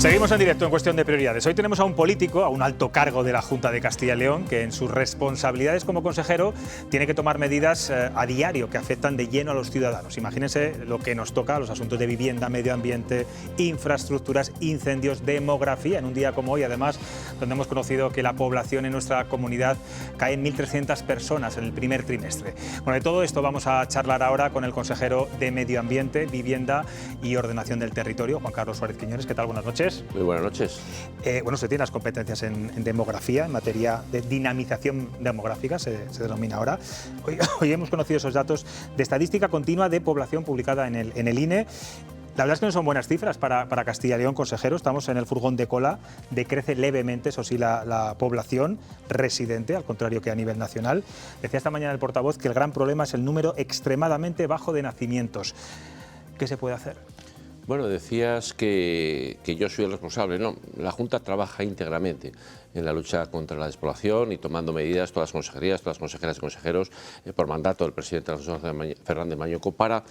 Seguimos en directo en Cuestión de Prioridades. Hoy tenemos a un político, a un alto cargo de la Junta de Castilla y León, que en sus responsabilidades como consejero tiene que tomar medidas a diario que afectan de lleno a los ciudadanos. Imagínense lo que nos toca, los asuntos de vivienda, medio ambiente, infraestructuras, incendios, demografía, en un día como hoy, además, donde hemos conocido que la población en nuestra comunidad cae en 1.300 personas en el primer trimestre. Bueno, de todo esto vamos a charlar ahora con el consejero de Medio Ambiente, Vivienda y Ordenación del Territorio, Juan Carlos Suárez Quiñones. ¿Qué tal? Buenas noches. Muy buenas noches. Bueno, usted tiene las competencias en demografía, en materia de dinamización demográfica, se denomina ahora. Hoy hemos conocido esos datos de estadística continua de población publicada en el INE. La verdad es que no son buenas cifras para Castilla y León, consejero. Estamos en el furgón de cola, decrece levemente, eso sí, la población residente, al contrario que a nivel nacional. Decía esta mañana el portavoz que el gran problema es el número extremadamente bajo de nacimientos. ¿Qué se puede hacer? Bueno, decías que yo soy el responsable. No, la Junta trabaja íntegramente en la lucha contra la despoblación y tomando medidas, todas las consejerías, todas las consejeras y consejeros, por mandato del presidente Alfonso Fernández Mañueco, para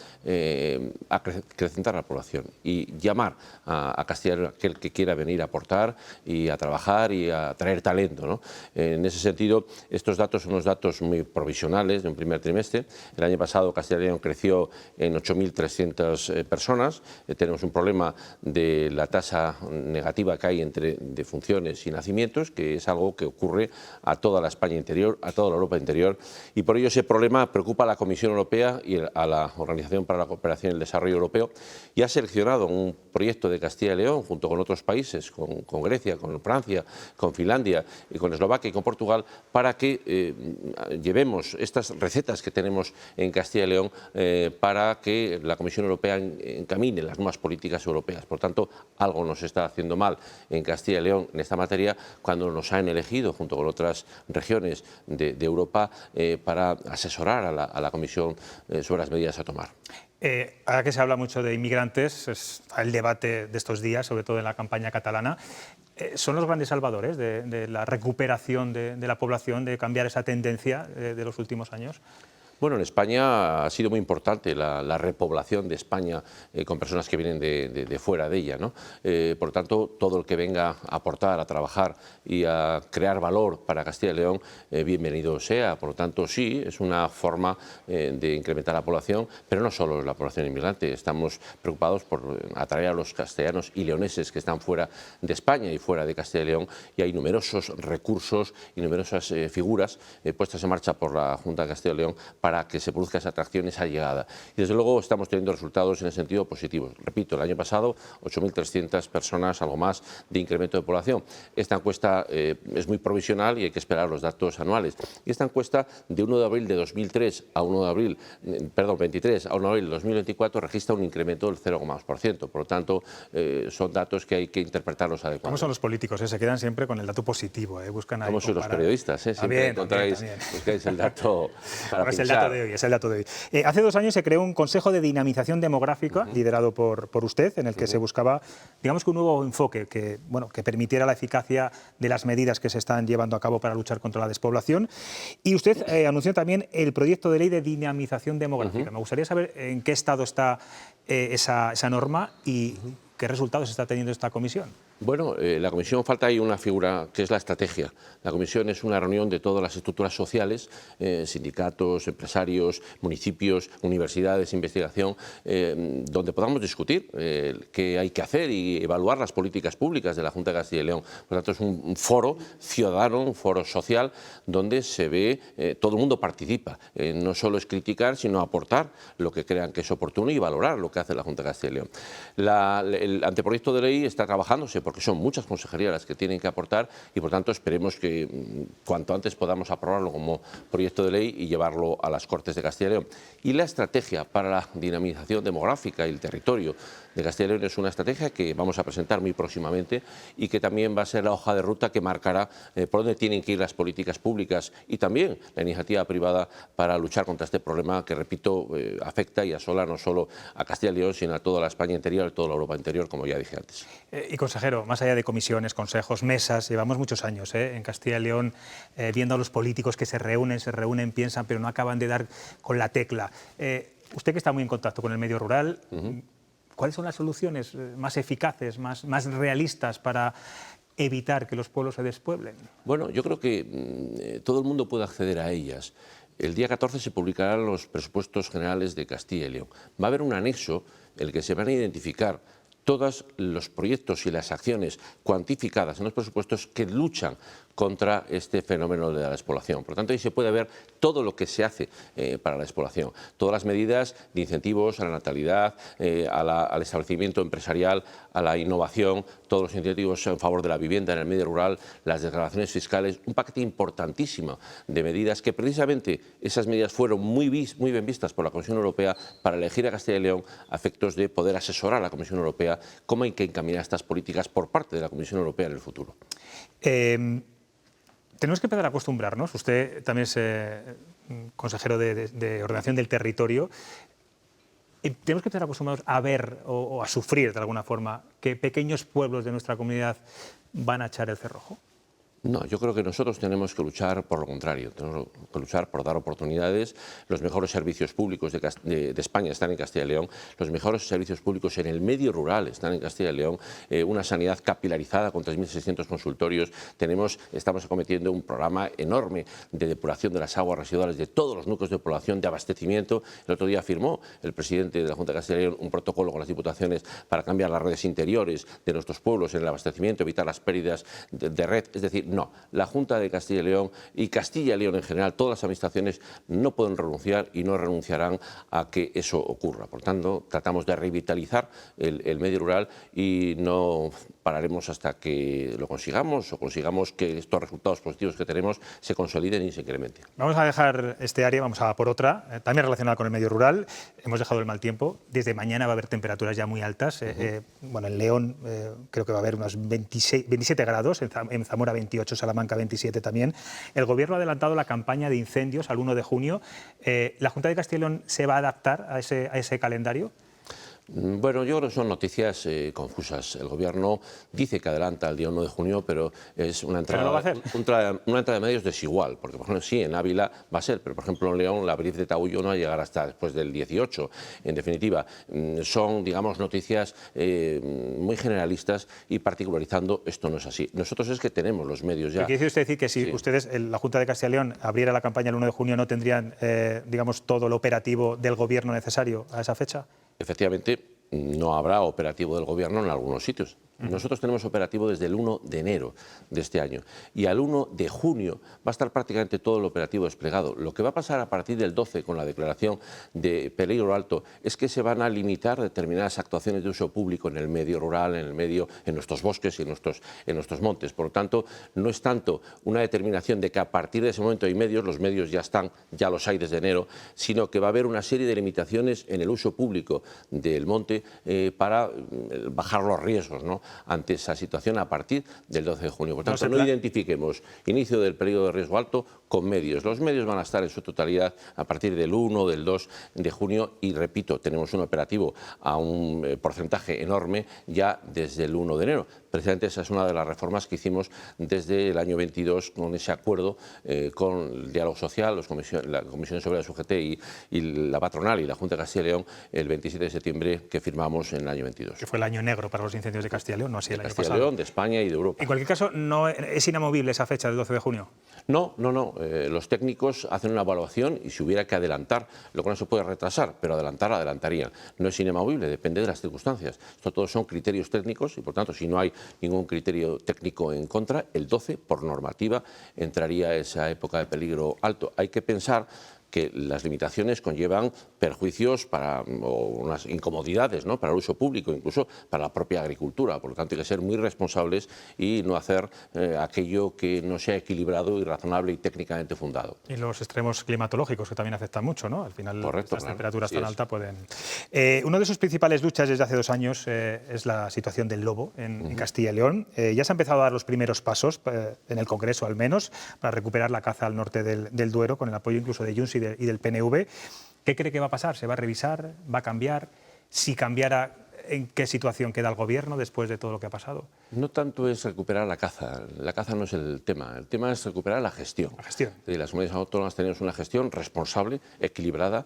acrecentar la población y llamar a Castilla y León aquel que quiera venir a aportar y a trabajar y a traer talento, ¿no? En ese sentido, estos datos son unos datos muy provisionales de un primer trimestre. El año pasado Castilla y León creció en 8.300 personas. Tenemos un problema de la tasa negativa que hay entre defunciones y nacimientos, que es algo que ocurre a toda la España interior, a toda la Europa interior, y por ello ese problema preocupa a la Comisión Europea y a la Organización para la Cooperación y el Desarrollo Europeo, y ha seleccionado un proyecto de Castilla y León junto con otros países, con Grecia, con Francia, con Finlandia, y con Eslovaquia y con Portugal, para que llevemos estas recetas que tenemos en Castilla y León para que la Comisión Europea encamine las nuevas políticas europeas. Por tanto, algo nos está haciendo mal en Castilla y León en esta materia cuando nos han elegido junto con otras regiones de Europa para asesorar a la Comisión sobre las medidas a tomar. Ahora que se habla mucho de inmigrantes, está el debate de estos días, sobre todo en la campaña catalana. ¿Son los grandes salvadores de la recuperación de la población, de cambiar esa tendencia de los últimos años? Bueno, en España ha sido muy importante la repoblación de España con personas que vienen de fuera de ella, ¿no? Por tanto, todo el que venga a aportar, a trabajar y a crear valor para Castilla y León, bienvenido sea. Por lo tanto, sí, es una forma de incrementar la población, pero no solo la población inmigrante. Estamos preocupados por atraer a los castellanos y leoneses que están fuera de España y fuera de Castilla y León, y hay numerosos recursos y numerosas figuras puestas en marcha por la Junta de Castilla y León para que se produzca esa atracción, esa llegada. Y desde luego estamos teniendo resultados en el sentido positivo. Repito, el año pasado 8.300 personas, algo más, de incremento de población. Esta encuesta es muy provisional y hay que esperar los datos anuales. Y esta encuesta de 1 de abril de 2003 a 1 de abril, perdón, 23 a 1 de abril de 2024 registra un incremento del 0,2%. Por lo tanto, son datos que hay que interpretarlos adecuadamente. ¿Cómo son los políticos? Se quedan siempre con el dato positivo, buscan ahí. ¿Cómo son los periodistas? Siempre encontráis, buscáis el dato para pinchar. Es el dato de hoy. Hace 2 años se creó un Consejo de Dinamización Demográfica, liderado por usted, en el que se buscaba, digamos que un nuevo enfoque que permitiera la eficacia de las medidas que se están llevando a cabo para luchar contra la despoblación. Y usted anunció también el proyecto de ley de dinamización demográfica. Me gustaría saber en qué estado está esa norma y qué resultados está teniendo esta comisión. Bueno, la comisión, falta ahí una figura que es la estrategia. La comisión es una reunión de todas las estructuras sociales, sindicatos, empresarios, municipios, universidades, investigación, donde podamos discutir qué hay que hacer y evaluar las políticas públicas de la Junta de Castilla y León. Por lo tanto, es un foro ciudadano, un foro social, donde se ve, todo el mundo participa. No solo es criticar, sino aportar lo que crean que es oportuno y valorar lo que hace la Junta de Castilla y León. El anteproyecto de ley está trabajándose porque son muchas consejerías las que tienen que aportar y, por tanto, esperemos que cuanto antes podamos aprobarlo como proyecto de ley y llevarlo a las Cortes de Castilla y León. Y la estrategia para la dinamización demográfica y el territorio de Castilla y León es una estrategia que vamos a presentar muy próximamente y que también va a ser la hoja de ruta que marcará por dónde tienen que ir las políticas públicas y también la iniciativa privada para luchar contra este problema que, repito, afecta y asola no solo a Castilla y León, sino a toda la España interior, a toda la Europa interior, como ya dije antes. Y consejero, más allá de comisiones, consejos, mesas, llevamos muchos años en Castilla y León viendo a los políticos que se reúnen, piensan, pero no acaban de dar con la tecla. Usted que está muy en contacto con el medio rural, ¿Cuáles son las soluciones más eficaces, más realistas para evitar que los pueblos se despueblen? Bueno, yo creo que todo el mundo puede acceder a ellas. El día 14 se publicarán los presupuestos generales de Castilla y León. Va a haber un anexo en el que se van a identificar todos los proyectos y las acciones cuantificadas en los presupuestos que luchan contra este fenómeno de la despoblación. Por lo tanto, ahí se puede ver todo lo que se hace para la despoblación, todas las medidas de incentivos a la natalidad, al establecimiento empresarial, a la innovación, todos los incentivos en favor de la vivienda en el medio rural, las desgravaciones fiscales, un paquete importantísimo de medidas que precisamente esas medidas fueron muy bien vistas por la Comisión Europea para elegir a Castilla y León a efectos de poder asesorar a la Comisión Europea cómo hay que encaminar estas políticas por parte de la Comisión Europea en el futuro. Tenemos que empezar a acostumbrarnos, usted también es consejero de Ordenación del Territorio, tenemos que empezar a acostumbrarnos a ver o a sufrir de alguna forma que pequeños pueblos de nuestra comunidad van a echar el cerrojo. No, yo creo que nosotros tenemos que luchar por lo contrario, tenemos que luchar por dar oportunidades. Los mejores servicios públicos de España están en Castilla y León, los mejores servicios públicos en el medio rural están en Castilla y León, una sanidad capilarizada con 3.600 consultorios. Estamos acometiendo un programa enorme de depuración de las aguas residuales de todos los núcleos de población, de abastecimiento. El otro día firmó el presidente de la Junta de Castilla y León un protocolo con las diputaciones para cambiar las redes interiores de nuestros pueblos en el abastecimiento, evitar las pérdidas de red, es decir, no, la Junta de Castilla y León y Castilla y León en general, todas las administraciones no pueden renunciar y no renunciarán a que eso ocurra. Por tanto, tratamos de revitalizar el medio rural y no pararemos hasta que lo consigamos o consigamos que estos resultados positivos que tenemos se consoliden y se incrementen. Vamos a dejar este área, vamos a por otra, también relacionada con el medio rural. Hemos dejado el mal tiempo. Desde mañana va a haber temperaturas ya muy altas. Bueno, en León creo que va a haber unos 27 grados, en Zamora 28, Salamanca 27 también. El Gobierno ha adelantado la campaña de incendios al 1 de junio. ¿La Junta de Castilla y León se va a adaptar a ese calendario? Bueno, yo creo que son noticias confusas. El Gobierno dice que adelanta el día 1 de junio, pero es una entrada de medios desigual, porque por ejemplo sí, en Ávila va a ser, pero por ejemplo en León la brief de Taullo no va a llegar hasta después del 18. En definitiva, son, digamos, noticias muy generalistas y particularizando, esto no es así. Nosotros es que tenemos los medios ya. ¿Quiere usted decir que si ustedes, la Junta de Castilla y León, abriera la campaña el 1 de junio, no tendrían, digamos, todo lo operativo del Gobierno necesario a esa fecha? Efectivamente, no habrá operativo del Gobierno en algunos sitios. Nosotros tenemos operativo desde el 1 de enero de este año y al 1 de junio va a estar prácticamente todo el operativo desplegado. Lo que va a pasar a partir del 12 con la declaración de peligro alto es que se van a limitar determinadas actuaciones de uso público en el medio rural, en nuestros bosques y en nuestros montes. Por lo tanto, no es tanto una determinación de que a partir de ese momento hay medios, los medios ya están, ya los hay desde enero, sino que va a haber una serie de limitaciones en el uso público del monte para bajar los riesgos, ¿no?, ante esa situación a partir del 12 de junio. Por tanto, no identifiquemos inicio del periodo de riesgo alto con medios. Los medios van a estar en su totalidad a partir del 1 o del 2 de junio y, repito, tenemos un operativo a un porcentaje enorme ya desde el 1 de enero. Precisamente esa es una de las reformas que hicimos desde el año 22 con ese acuerdo con el diálogo social, la Comisión sobre la UGT y la patronal y la Junta de Castilla y León el 27 de septiembre que firmamos en el año 22. Que fue el año negro para los incendios de Castilla y León, no así el año pasado. De Castilla y León, de España y de Europa. En cualquier caso, no es inamovible esa fecha del 12 de junio. No. Los técnicos hacen una evaluación y si hubiera que adelantar, lo que no se puede retrasar, pero adelantarían. No es inamovible, depende de las circunstancias. Esto todos son criterios técnicos y, por tanto, si no hay ningún criterio técnico en contra, el 12, por normativa, entraría esa época de peligro alto. Hay que pensar que las limitaciones conllevan perjuicios o unas incomodidades, ¿no?, para el uso público, incluso para la propia agricultura. Por lo tanto, hay que ser muy responsables y no hacer aquello que no sea equilibrado y razonable y técnicamente fundado. Y los extremos climatológicos, que también afectan mucho, ¿no? Al final, correcto, las temperaturas tan altas pueden... Una de sus principales luchas desde hace 2 años es la situación del lobo en Castilla y León. Ya se han empezado a dar los primeros pasos, en el Congreso al menos, para recuperar la caza al norte del Duero, con el apoyo incluso de Junts y del PNV. ¿Qué cree que va a pasar? ¿Se va a revisar? ¿Va a cambiar? Si cambiara, ¿En qué situación queda el Gobierno después de todo lo que ha pasado? No tanto es recuperar la caza no es el tema es recuperar la gestión. La gestión. Las comunidades autónomas tenemos una gestión responsable, equilibrada,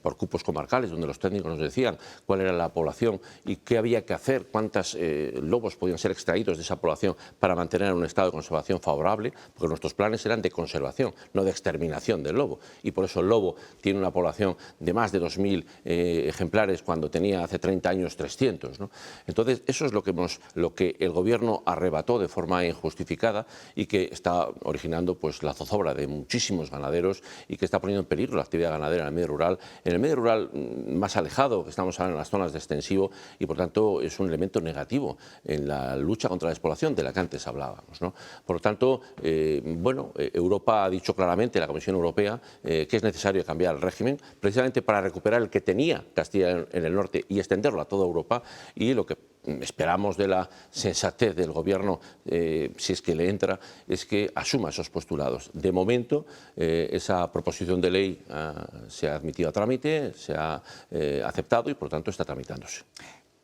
por cupos comarcales, donde los técnicos nos decían cuál era la población y qué había que hacer, cuántos lobos podían ser extraídos de esa población para mantener un estado de conservación favorable, porque nuestros planes eran de conservación, no de exterminación del lobo. Y por eso el lobo tiene una población de más de 2.000 ejemplares cuando tenía hace 30 años 300, ¿no? Entonces, eso es lo que el Gobierno arrebató de forma injustificada y que está originando pues, la zozobra de muchísimos ganaderos y que está poniendo en peligro la actividad ganadera en el medio rural. En el medio rural más alejado, que estamos ahora en las zonas de extensivo, y por tanto es un elemento negativo en la lucha contra la despoblación de la que antes hablábamos, ¿no? Por lo tanto, Europa ha dicho claramente, la Comisión Europea, que es necesario cambiar el régimen, precisamente para recuperar el que tenía Castilla en el norte y extenderlo a toda Europa, y lo que esperamos de la sensatez del Gobierno, si es que le entra, es que asuma esos postulados. De momento, esa proposición de ley se ha admitido a trámite, se ha aceptado y, por tanto, está tramitándose.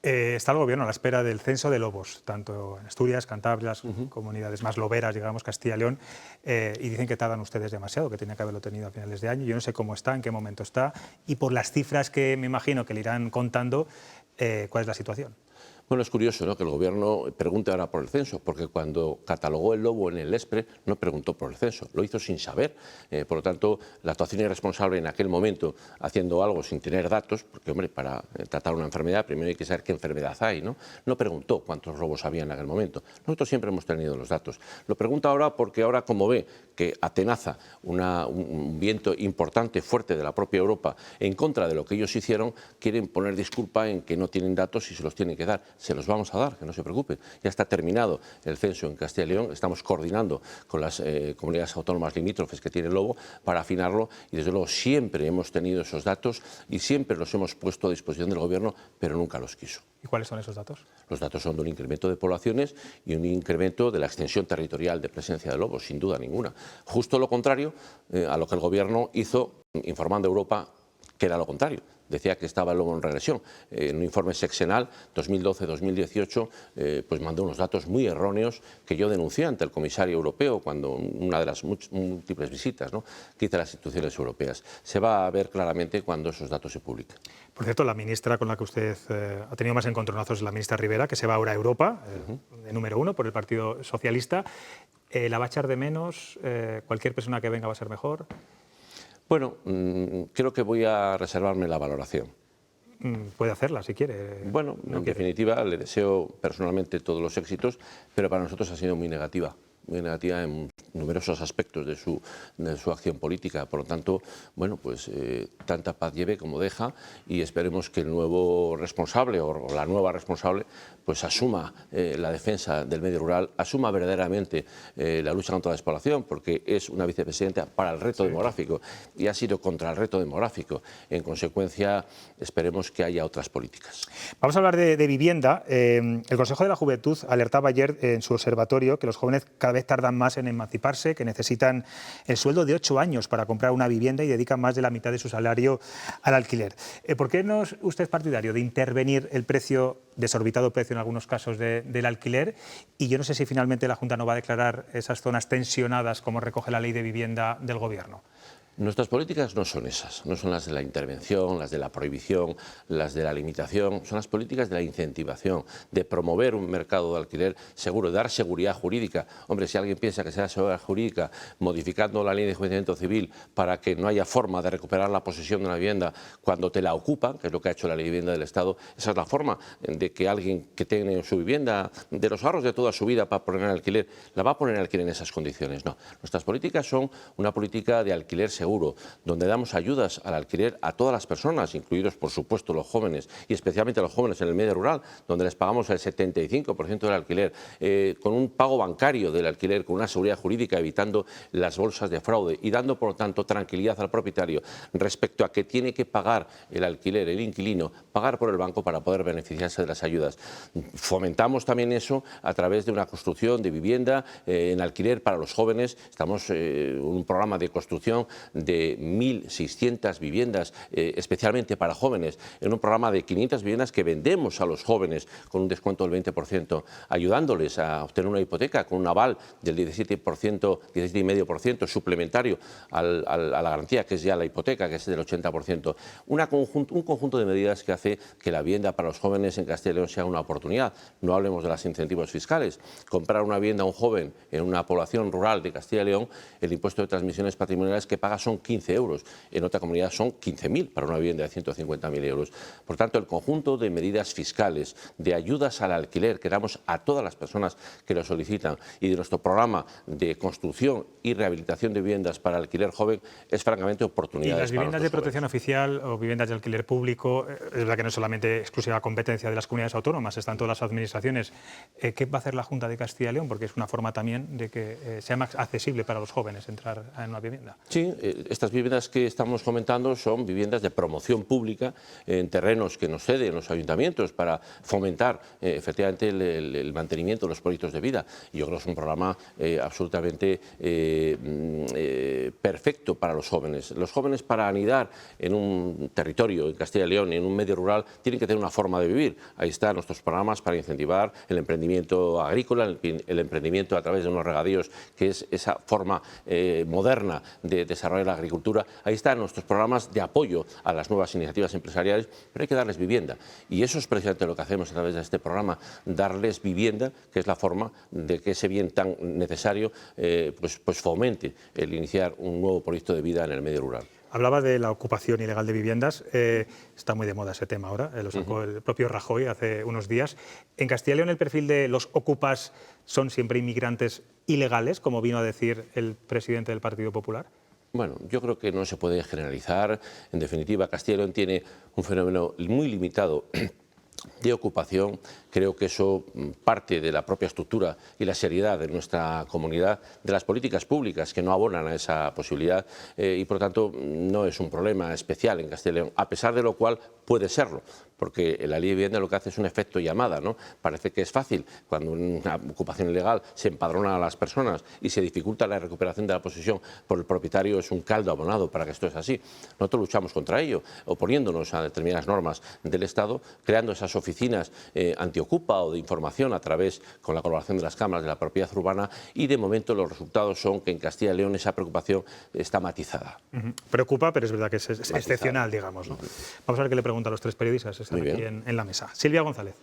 Está el Gobierno a la espera del censo de lobos, tanto en Asturias, Cantabria, las comunidades más loberas, digamos, Castilla y León, y dicen que tardan ustedes demasiado, que tenía que haberlo tenido a finales de año. Yo no sé cómo está, en qué momento está, y por las cifras que me imagino que le irán contando, ¿cuál es la situación? Bueno, es curioso, ¿no?, que el Gobierno pregunte ahora por el censo, porque cuando catalogó el lobo en el ESPRE no preguntó por el censo, lo hizo sin saber. Por lo tanto, la actuación irresponsable en aquel momento, haciendo algo sin tener datos, porque, hombre, para tratar una enfermedad primero hay que saber qué enfermedad hay, ¿no? No preguntó cuántos lobos había en aquel momento. Nosotros siempre hemos tenido los datos. Lo pregunta ahora porque ahora, como ve que atenaza un viento importante, fuerte de la propia Europa en contra de lo que ellos hicieron, quieren poner disculpa en que no tienen datos y se los tienen que dar. Se los vamos a dar, que no se preocupen. Ya está terminado el censo en Castilla y León, estamos coordinando con las comunidades autónomas limítrofes que tiene el lobo para afinarlo y, desde luego, siempre hemos tenido esos datos y siempre los hemos puesto a disposición del Gobierno, pero nunca los quiso. ¿Y cuáles son esos datos? Los datos son de un incremento de poblaciones y un incremento de la extensión territorial de presencia de lobos, sin duda ninguna. Justo lo contrario a lo que el Gobierno hizo informando a Europa que era lo contrario. Decía que estaba el lobo en regresión. En un informe sexenal 2012-2018 pues mandó unos datos muy erróneos que yo denuncié ante el comisario europeo cuando una de las múltiples visitas, ¿no?, que hice a las instituciones europeas. Se va a ver claramente cuando esos datos se publiquen. Por cierto, la ministra con la que usted ha tenido más encontronazos es la ministra Rivera, que se va ahora a Europa, de número 1 por el Partido Socialista. ¿La va a echar de menos? ¿Cualquier persona que venga va a ser mejor? Bueno, creo que voy a reservarme la valoración. Puede hacerla si quiere. Bueno, en definitiva, le deseo personalmente todos los éxitos, pero para nosotros ha sido muy negativa en numerosos aspectos de su acción política. Por lo tanto, bueno, pues tanta paz lleve como deja, y esperemos que el nuevo responsable o la nueva responsable pues asuma la defensa del medio rural, asuma verdaderamente la lucha contra la despoblación, porque es una vicepresidenta para el reto demográfico y ha sido contra el reto demográfico. En consecuencia, esperemos que haya otras políticas. Vamos a hablar de vivienda. El Consejo de la Juventud alertaba ayer en su observatorio que los jóvenes cada vez tardan más en emanciparse, que necesitan el sueldo de 8 años para comprar una vivienda y dedican más de la mitad de su salario al alquiler. ¿Por qué no es usted partidario de intervenir el precio, desorbitado precio en algunos casos, del alquiler? Y yo no sé si finalmente la Junta no va a declarar esas zonas tensionadas como recoge la ley de vivienda del Gobierno. Nuestras políticas no son esas, no son las de la intervención, las de la prohibición, las de la limitación, son las políticas de la incentivación, de promover un mercado de alquiler seguro, de dar seguridad jurídica. Hombre, si alguien piensa que sea seguridad jurídica modificando la ley de enjuiciamiento civil para que no haya forma de recuperar la posesión de una vivienda cuando te la ocupan, que es lo que ha hecho la ley de vivienda del Estado, esa es la forma de que alguien que tiene su vivienda de los ahorros de toda su vida para poner en alquiler, la va a poner en alquiler en esas condiciones. No, nuestras políticas son una política de alquiler seguro, donde damos ayudas al alquiler a todas las personas, incluidos por supuesto los jóvenes, y especialmente a los jóvenes en el medio rural, donde les pagamos el 75% del alquiler, con un pago bancario del alquiler, con una seguridad jurídica, evitando las bolsas de fraude y dando, por lo tanto, tranquilidad al propietario respecto a que tiene que pagar el alquiler, el inquilino, pagar por el banco para poder beneficiarse de las ayudas. Fomentamos también eso a través de una construcción de vivienda en alquiler para los jóvenes. Estamos en un programa de construcción de 1.600 viviendas especialmente para jóvenes, en un programa de 500 viviendas que vendemos a los jóvenes con un descuento del 20%, ayudándoles a obtener una hipoteca con un aval del 17%, 17,5% suplementario a la garantía, que es ya la hipoteca, que es del 80%. Un conjunto de medidas que hace que la vivienda para los jóvenes en Castilla y León sea una oportunidad. No hablemos de los incentivos fiscales. Comprar una vivienda a un joven en una población rural de Castilla y León, el impuesto de transmisiones patrimoniales que paga son 15 euros. En otra comunidad son 15.000 para una vivienda de 150.000 euros. Por tanto, el conjunto de medidas fiscales, de ayudas al alquiler que damos a todas las personas que lo solicitan y de nuestro programa de construcción y rehabilitación de viviendas para alquiler joven es francamente oportunidades. Y las viviendas de protección oficial o viviendas de alquiler público, es verdad que no es solamente exclusiva competencia de las comunidades autónomas, están todas las administraciones. ¿Qué va a hacer la Junta de Castilla y León? Porque es una forma también de que sea más accesible para los jóvenes entrar en una vivienda. Sí, estas viviendas que estamos comentando son viviendas de promoción pública en terrenos que nos ceden los ayuntamientos para fomentar efectivamente el mantenimiento de los proyectos de vida. Y yo creo que es un programa absolutamente perfecto para los jóvenes. Los jóvenes, para anidar en un territorio, en Castilla y León, en un medio rural, tienen que tener una forma de vivir. Ahí están nuestros programas para incentivar el emprendimiento agrícola, el emprendimiento a través de unos regadíos, que es esa forma moderna de desarrollar la agricultura. Ahí están nuestros programas de apoyo a las nuevas iniciativas empresariales, pero hay que darles vivienda. Y eso es precisamente lo que hacemos a través de este programa, darles vivienda, que es la forma de que ese bien tan necesario pues fomente el iniciar un nuevo proyecto de vida en el medio rural. Hablaba de la ocupación ilegal de viviendas, está muy de moda ese tema ahora, lo sacó el propio Rajoy hace unos días. En Castilla y León el perfil de los ocupas son siempre inmigrantes ilegales, como vino a decir el presidente del Partido Popular. Bueno, yo creo que no se puede generalizar. En definitiva, Castilla y León tiene un fenómeno muy limitado de ocupación. Creo que eso parte de la propia estructura y la seriedad de nuestra comunidad, de las políticas públicas que no abonan a esa posibilidad y por lo tanto no es un problema especial en Castilla y León, a pesar de lo cual puede serlo, porque la ley de vivienda lo que hace es un efecto llamada, ¿no? Parece que es fácil cuando una ocupación ilegal se empadrona a las personas y se dificulta la recuperación de la posesión por el propietario, es un caldo abonado para que esto es así. Nosotros luchamos contra ello, oponiéndonos a determinadas normas del Estado, creando esas oficinas antiocupa o de información a través, con la colaboración de las cámaras de la propiedad urbana, y de momento los resultados son que en Castilla y León esa preocupación está matizada. Preocupa, pero es verdad que es excepcional, digamos, ¿no? Vamos a ver qué le preguntan a los tres periodistas, están aquí en la mesa. Silvia González.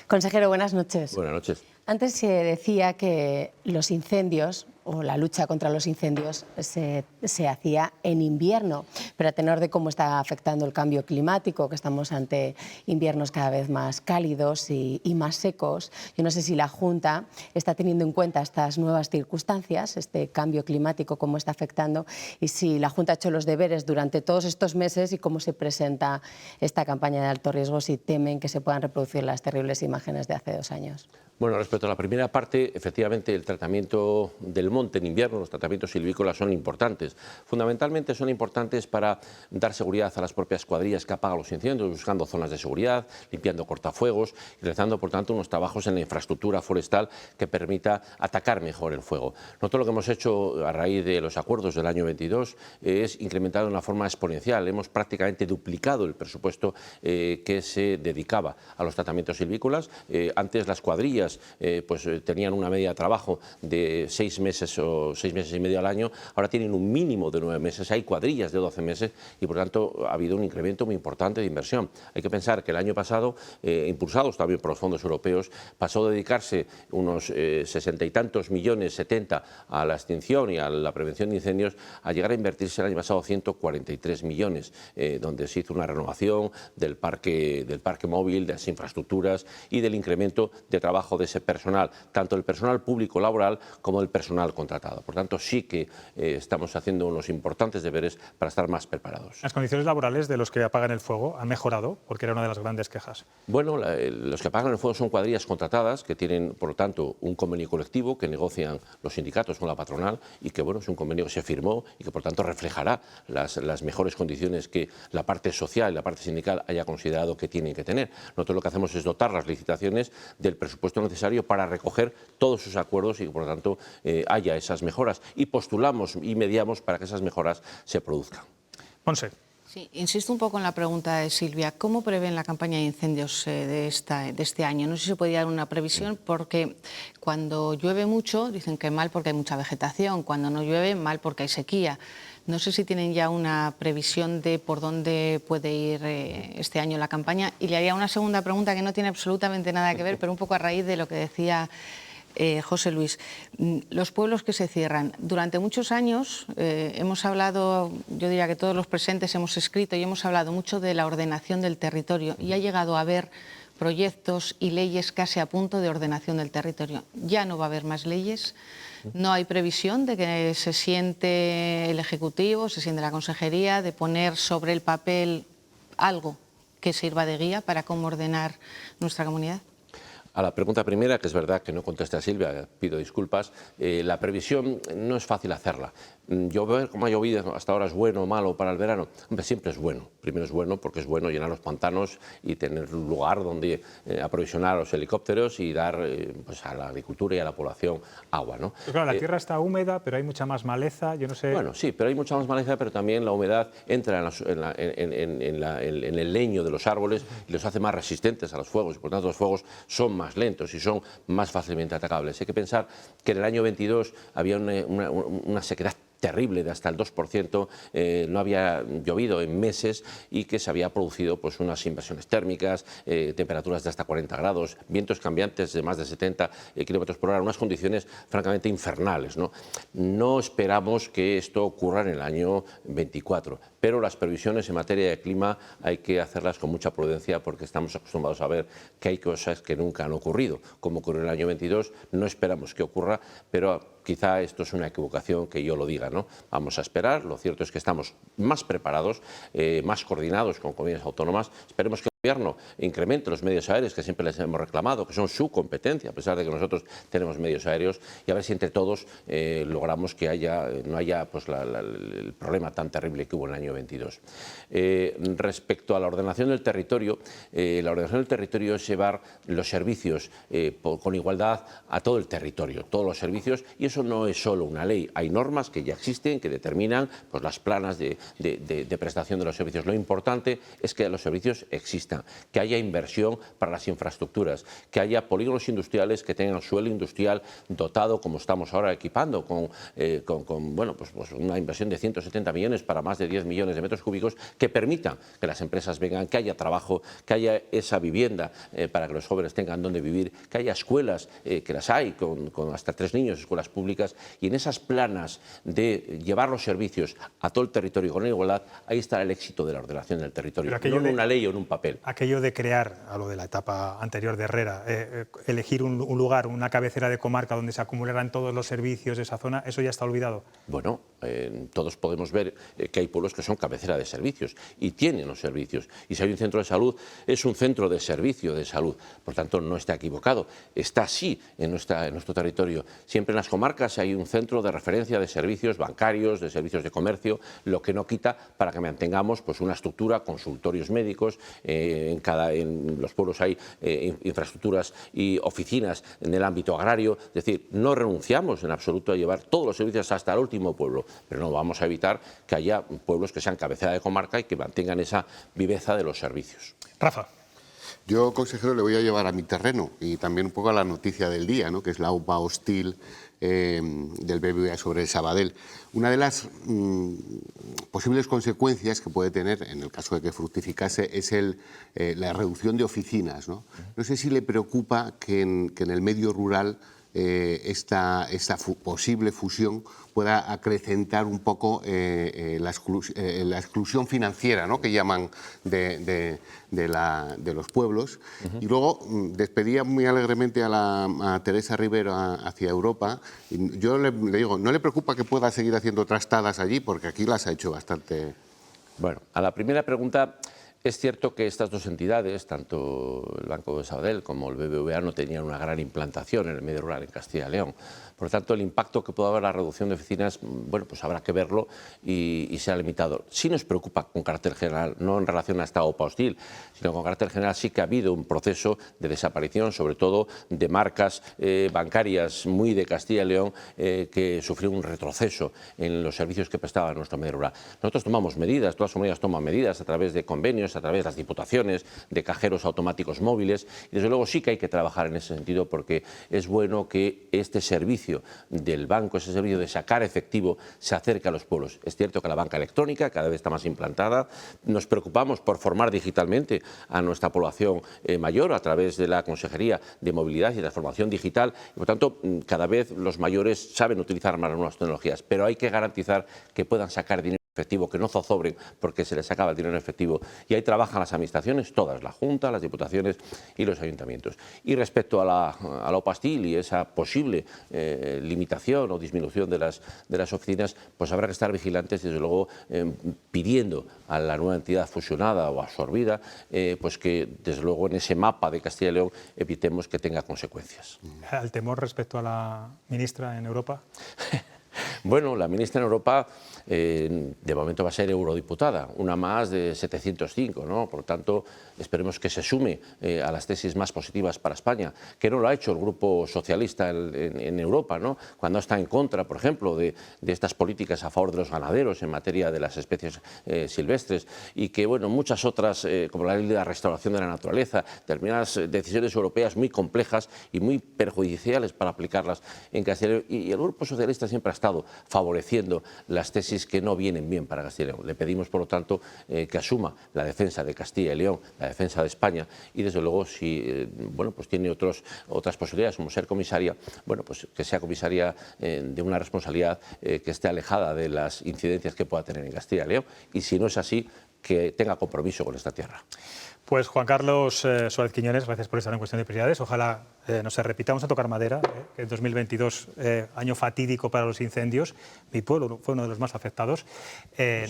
Consejero, buenas noches. Buenas noches. Antes se decía que los incendios o la lucha contra los incendios se hacía en invierno, pero a tenor de cómo está afectando el cambio climático, que estamos ante inviernos cada vez más cálidos y más secos, yo no sé si la Junta está teniendo en cuenta estas nuevas circunstancias, este cambio climático, cómo está afectando, y si la Junta ha hecho los deberes durante todos estos meses y cómo se presenta esta campaña de alto riesgo, si temen que se puedan reproducir las terribles imágenes de hace 2 años. Bueno, respecto a la primera parte, efectivamente el tratamiento del monte en invierno, los tratamientos silvícolas son importantes. Fundamentalmente son importantes para dar seguridad a las propias cuadrillas que apagan los incendios, buscando zonas de seguridad, limpiando cortafuegos y realizando, por tanto, unos trabajos en la infraestructura forestal que permita atacar mejor el fuego. Nosotros lo que hemos hecho a raíz de los acuerdos del año 22 es incrementar de una forma exponencial. Hemos prácticamente duplicado el presupuesto que se dedicaba a los tratamientos silvícolas. Antes las cuadrillas tenían una media de trabajo de 6 meses o 6 meses y medio al año, ahora tienen un mínimo de 9 meses, hay cuadrillas de 12 meses y por tanto ha habido un incremento muy importante de inversión. Hay que pensar que el año pasado, impulsados también por los fondos europeos, pasó de dedicarse unos 60 y tantos millones, 70, a la extinción y a la prevención de incendios, a llegar a invertirse el año pasado 143 millones, donde se hizo una renovación del parque móvil, de las infraestructuras y del incremento de trabajo de ese personal, tanto el personal público laboral como el personal contratado. Por tanto, sí que estamos haciendo unos importantes deberes para estar más preparados. ¿Las condiciones laborales de los que apagan el fuego han mejorado? Porque era una de las grandes quejas. Bueno, los que apagan el fuego son cuadrillas contratadas que tienen, por lo tanto, un convenio colectivo que negocian los sindicatos con la patronal y que, bueno, es un convenio que se firmó y que, por tanto, reflejará las mejores condiciones que la parte social y la parte sindical haya considerado que tienen que tener. Nosotros lo que hacemos es dotar las licitaciones del presupuesto necesario para recoger todos sus acuerdos y que, por lo tanto, haya esas mejoras. Y postulamos y mediamos para que esas mejoras se produzcan. Monse. Sí, insisto un poco en la pregunta de Silvia. ¿Cómo prevén la campaña de incendios de este año? No sé si se podría dar una previsión, porque cuando llueve mucho dicen que mal porque hay mucha vegetación, cuando no llueve mal porque hay sequía. No sé si tienen ya una previsión de por dónde puede ir este año la campaña. Y le haría una segunda pregunta que no tiene absolutamente nada que ver, pero un poco a raíz de lo que decía José Luis. Los pueblos que se cierran. Durante muchos años hemos hablado, yo diría que todos los presentes hemos escrito y hemos hablado mucho de la ordenación del territorio, y ha llegado a haber proyectos y leyes casi a punto de ordenación del territorio. Ya no va a haber más leyes. No hay previsión de que se siente el Ejecutivo, se siente la Consejería, de poner sobre el papel algo que sirva de guía para cómo ordenar nuestra comunidad. A la pregunta primera, que es verdad que no contesté a Silvia, pido disculpas, la previsión no es fácil hacerla. Llover como ha llovido hasta ahora es bueno o malo para el verano. Hombre, siempre es bueno. Primero es bueno porque es bueno llenar los pantanos y tener un lugar donde aprovisionar a los helicópteros y dar pues a la agricultura y a la población agua, ¿no? Pero claro, la tierra está húmeda, pero hay mucha más maleza, yo no sé... Bueno, sí, pero hay mucha más maleza, pero también la humedad entra en el leño de los árboles y los hace más resistentes a los fuegos, y por tanto los fuegos son más lentos y son más fácilmente atacables. Hay que pensar que en el año 22 había una sequedad terrible de hasta el 2%, no había llovido en meses y que se había producido pues unas inversiones térmicas, temperaturas de hasta 40 grados, vientos cambiantes de más de 70 kilómetros por hora, unas condiciones francamente infernales, ¿no? No esperamos que esto ocurra en el año 24, pero las previsiones en materia de clima hay que hacerlas con mucha prudencia porque estamos acostumbrados a ver que hay cosas que nunca han ocurrido, como ocurrió en el año 22, no esperamos que ocurra, pero quizá esto es una equivocación que yo lo diga, ¿no? Vamos a esperar, lo cierto es que estamos más preparados, más coordinados con comunidades autónomas, esperemos que el Gobierno incremente los medios aéreos que siempre les hemos reclamado, que son su competencia, a pesar de que nosotros tenemos medios aéreos, y a ver si entre todos logramos que no haya pues, el problema tan terrible que hubo en el año 22. Respecto a la ordenación del territorio, es llevar los servicios con igualdad a todo el territorio, todos los servicios, y eso no es solo una ley, hay normas que ya existen, que determinan pues, las planas de prestación de los servicios. Lo importante es que los servicios existan, que haya inversión para las infraestructuras, que haya polígonos industriales que tengan suelo industrial dotado, como estamos ahora equipando, con bueno, pues una inversión de 170 millones para más de 10 millones de metros cúbicos, que permita que las empresas vengan, que haya trabajo, que haya esa vivienda para que los jóvenes tengan donde vivir, que haya escuelas, que las hay, con hasta 3 niños, escuelas públicas, y en esas planas de llevar los servicios a todo el territorio con igualdad, ahí está el éxito de la ordenación del territorio, no en una ley o en un papel. Aquello de crear, a lo de la etapa anterior de Herrera, elegir un lugar, una cabecera de comarca donde se acumularan todos los servicios de esa zona, ¿eso ya está olvidado? Bueno, todos podemos ver que hay pueblos que son cabecera de servicios y tienen los servicios. Y si hay un centro de salud, es un centro de servicio de salud. Por tanto, no está equivocado. Está así en nuestro territorio. Siempre en las comarcas hay un centro de referencia de servicios bancarios, de servicios de comercio, lo que no quita para que mantengamos pues, una estructura, consultorios médicos, en los pueblos hay infraestructuras y oficinas en el ámbito agrario. Es decir, no renunciamos en absoluto a llevar todos los servicios hasta el último pueblo, pero no vamos a evitar que haya pueblos que sean cabecera de comarca y que mantengan esa viveza de los servicios. Rafa. Yo, consejero, le voy a llevar a mi terreno y también un poco a la noticia del día, ¿no? Que es la UPA hostil del BBVA sobre el Sabadell. Una de las posibles consecuencias que puede tener, en el caso de que fructificase, es la reducción de oficinas, ¿no? No sé si le preocupa que en el medio rural esta posible fusión pueda acrecentar un poco la exclusión financiera, ¿no? Que llaman de los pueblos. Y luego despedía muy alegremente a Teresa Rivero hacia Europa. Y yo le digo, ¿no le preocupa que pueda seguir haciendo trastadas allí? Porque aquí las ha hecho bastante. Bueno, a la primera pregunta, Es cierto que estas dos entidades, tanto el Banco de Sabadell como el BBVA, no tenían una gran implantación en el medio rural en Castilla y León. Por lo tanto, el impacto que pueda haber la reducción de oficinas, bueno, pues habrá que verlo y será limitado. Sí nos preocupa con carácter general, no en relación a esta OPA hostil, sino con carácter general sí que ha habido un proceso de desaparición, sobre todo de marcas bancarias muy de Castilla y León que sufrió un retroceso en los servicios que prestaba nuestro medio rural. Nosotros tomamos medidas, todas las comunidades toman medidas a través de convenios, a través de las diputaciones, de cajeros automáticos móviles, y desde luego sí que hay que trabajar en ese sentido porque es bueno que este servicio del banco, ese servicio de sacar efectivo, se acerque a los pueblos. Es cierto que la banca electrónica cada vez está más implantada, nos preocupamos por formar digitalmente a nuestra población mayor a través de la Consejería de Movilidad y Transformación Digital, y por tanto cada vez los mayores saben utilizar más las nuevas tecnologías, pero hay que garantizar que puedan sacar dinero efectivo, que no zozobren porque se les acaba el dinero en efectivo, y ahí trabajan las administraciones todas, la Junta, las Diputaciones y los ayuntamientos. Y respecto a la OPA hostil y esa posible limitación o disminución de las oficinas, pues habrá que estar vigilantes, desde luego pidiendo a la nueva entidad fusionada o absorbida, pues que desde luego en ese mapa de Castilla y León evitemos que tenga consecuencias. ¿El temor respecto a la ministra en Europa? Bueno, la ministra en Europa de momento va a ser eurodiputada, una más de 705, ¿no? Por lo tanto, esperemos que se sume a las tesis más positivas para España, que no lo ha hecho el Grupo Socialista en Europa, ¿no? Cuando está en contra, por ejemplo, de estas políticas a favor de los ganaderos en materia de las especies silvestres, y que, bueno, muchas otras, como la ley de la restauración de la naturaleza, determinadas decisiones europeas muy complejas y muy perjudiciales para aplicarlas en Castilla y León, y el Grupo Socialista siempre ha estado favoreciendo las tesis que no vienen bien para Castilla y León. Le pedimos, por lo tanto, que asuma la defensa de Castilla y León, la defensa de España, y desde luego, si bueno, pues tiene otras posibilidades, como ser comisaria, bueno, pues que sea comisaria de una responsabilidad que esté alejada de las incidencias que pueda tener en Castilla y León, y si no es así, que tenga compromiso con esta tierra. Pues Juan Carlos Suárez Quiñones, gracias por estar en Cuestión de Prioridades. Ojalá no se repita, vamos a tocar madera, que el 2022, año fatídico para los incendios, mi pueblo fue uno de los más afectados,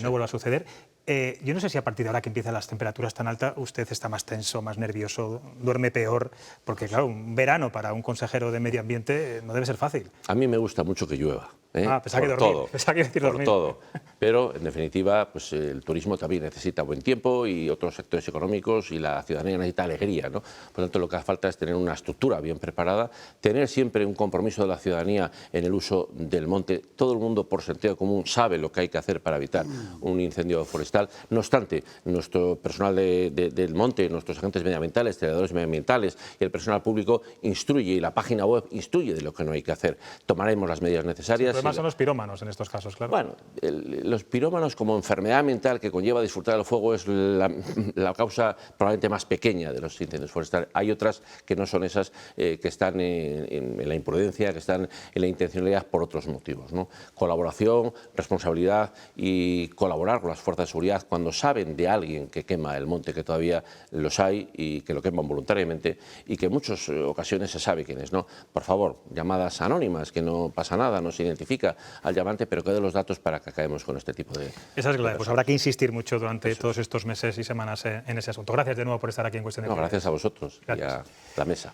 no vuelva a suceder. Yo no sé si a partir de ahora que empiezan las temperaturas tan altas, usted está más tenso, más nervioso, duerme peor, porque claro, un verano para un consejero de Medio Ambiente no debe ser fácil. A mí me gusta mucho que llueva. Pensaba que dormir. Pensaba que decir dormir. Por todo. Pero, en definitiva, pues el turismo también necesita buen tiempo y otros sectores económicos, y la ciudadanía necesita alegría, ¿no? Por lo tanto, lo que hace falta es tener una estructura bien preparada, tener siempre un compromiso de la ciudadanía en el uso del monte. Todo el mundo, por sentido común, sabe lo que hay que hacer para evitar un incendio forestal. No obstante, nuestro personal del monte, nuestros agentes medioambientales, trabajadores medioambientales y el personal público instruye, y la página web instruye de lo que no hay que hacer. Tomaremos las medidas necesarias. Además son los pirómanos en estos casos, claro. Bueno, los pirómanos como enfermedad mental que conlleva disfrutar del fuego es la causa probablemente más pequeña de los incendios forestales. Hay otras que no son esas, que están en la imprudencia, que están en la intencionalidad por otros motivos, ¿no? Colaboración, responsabilidad y colaborar con las fuerzas de seguridad cuando saben de alguien que quema el monte, que todavía los hay y que lo queman voluntariamente, y que en muchas ocasiones se sabe quién es, ¿no? Por favor, llamadas anónimas, que no pasa nada, no se identifica al llamante, pero que dé los datos para que acabemos con este tipo de... Esa es clave, pues habrá que insistir mucho durante todos estos meses y semanas en ese asunto. Gracias de nuevo por estar aquí en Cuestión de Prioridades. Gracias a vosotros. Gracias. Y a la mesa.